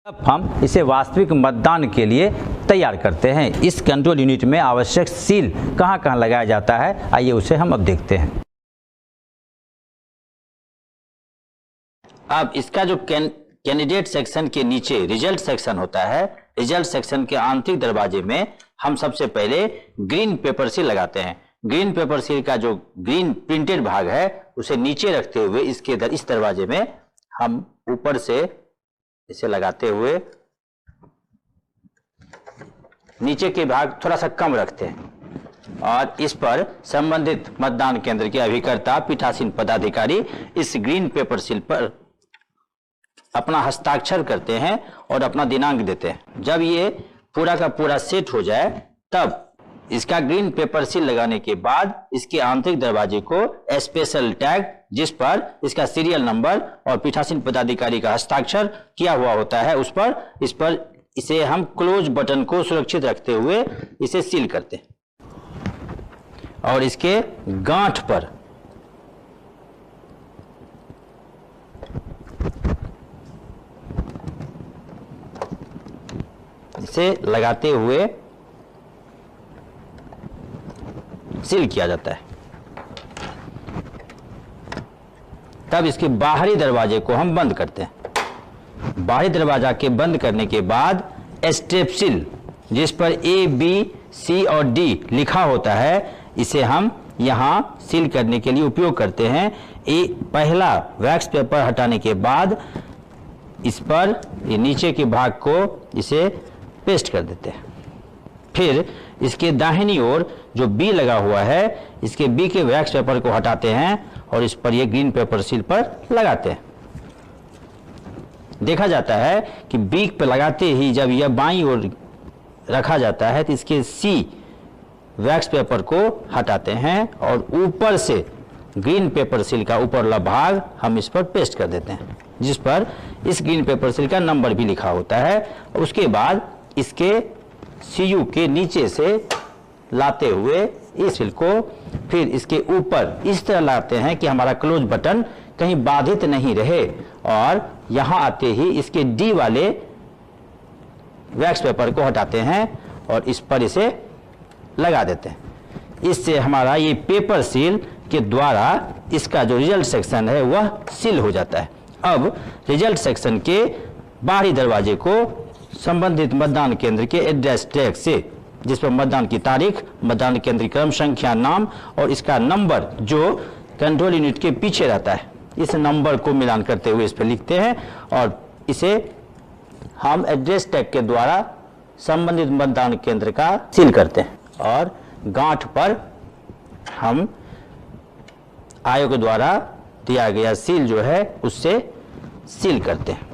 अब हम इसे वास्तविक मतदान के लिए तैयार करते हैं। इस कंट्रोल यूनिट में आवश्यक सील कहां कहां लगाया जाता है, आइए उसे हम अब देखते हैं। अब इसका जो कैंडिडेट सेक्शन के नीचे रिजल्ट सेक्शन होता है, रिजल्ट सेक्शन के आंतरिक दरवाजे में हम सबसे पहले ग्रीन पेपर सील लगाते हैं। ग्रीन पेपर सील का जो ग्रीन प्रिंटेड भाग है उसे नीचे रखते हुए इस दरवाजे में हम ऊपर से इसे लगाते हुए नीचे के भाग थोड़ा सा कम रखते हैं और इस पर संबंधित मतदान केंद्र के अभिकर्ता पीठासीन पदाधिकारी इस ग्रीन पेपर सील पर अपना हस्ताक्षर करते हैं और अपना दिनांक देते हैं। जब ये पूरा का पूरा सेट हो जाए तब इसका ग्रीन पेपर सील लगाने के बाद इसके आंतरिक दरवाजे को स्पेशल टैग, जिस पर इसका सीरियल नंबर और पीठासीन पदाधिकारी का हस्ताक्षर किया हुआ होता है, इस पर इसे हम क्लोज बटन को सुरक्षित रखते हुए इसे सील करते हैं और इसके गांठ पर इसे लगाते हुए सील किया जाता है। तब इसके बाहरी दरवाजे को हम बंद करते हैं। बाहरी दरवाजा के बंद करने के बाद स्टेप सील, जिस पर ए, बी, सी और डी लिखा होता है, इसे हम यहां सील करने के लिए उपयोग करते हैं। पहला वैक्स पेपर हटाने के बाद इस पर ये नीचे के भाग को इसे पेस्ट कर देते हैं। फिर इसके दाहिनी ओर जो बी लगा हुआ है, इसके बी के वैक्स पेपर को हटाते हैं और इस पर ये ग्रीन पेपर सील पर लगाते हैं। देखा जाता है कि बी पर लगाते ही जब यह बाईं ओर रखा जाता है तो इसके सी वैक्स पेपर को हटाते हैं और ऊपर से ग्रीन पेपर सील का ऊपरला भाग हम इस पर पेस्ट कर देते हैं, जिस पर इस ग्रीन पेपर सील का नंबर भी लिखा होता है। उसके बाद इसके सीयू के नीचे से लाते हुए इस सील को फिर इसके ऊपर इस तरह लाते हैं कि हमारा क्लोज बटन कहीं बाधित नहीं रहे और यहां आते ही इसके डी वाले वैक्स पेपर को हटाते हैं और इस पर इसे लगा देते हैं। इससे हमारा ये पेपर सील के द्वारा इसका जो रिजल्ट सेक्शन है वह सील हो जाता है। अब रिजल्ट सेक्शन के बाहरी दरवाजे को संबंधित मतदान केंद्र के एड्रेस टैग से, जिस पर मतदान की तारीख, मतदान केंद्र क्रम संख्या, नाम और इसका नंबर जो कंट्रोल यूनिट के पीछे रहता है, इस नंबर को मिलान करते हुए इस पर लिखते हैं और इसे हम एड्रेस टैग के द्वारा संबंधित मतदान केंद्र का सील करते हैं और गांठ पर हम आयोग द्वारा दिया गया सील जो है उससे सील करते हैं।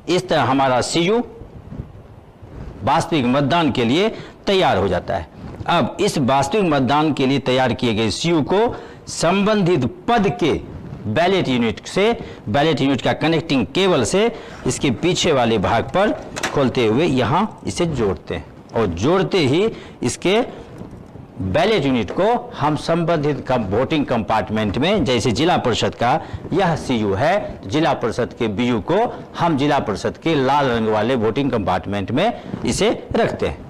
इस तरह हमारा सीयू वास्तविक मतदान के लिए तैयार हो जाता है। अब इस वास्तविक मतदान के लिए तैयार किए गए सीयू को संबंधित पद के बैलेट यूनिट का कनेक्टिंग केबल से इसके पीछे वाले भाग पर खोलते हुए यहां इसे जोड़ते हैं और जोड़ते ही इसके बैलेट यूनिट को हम संबंधित वोटिंग कंपार्टमेंट में, जैसे जिला परिषद का यह सीयू है, जिला परिषद के बीयू को हम जिला परिषद के लाल रंग वाले वोटिंग कंपार्टमेंट में इसे रखते हैं।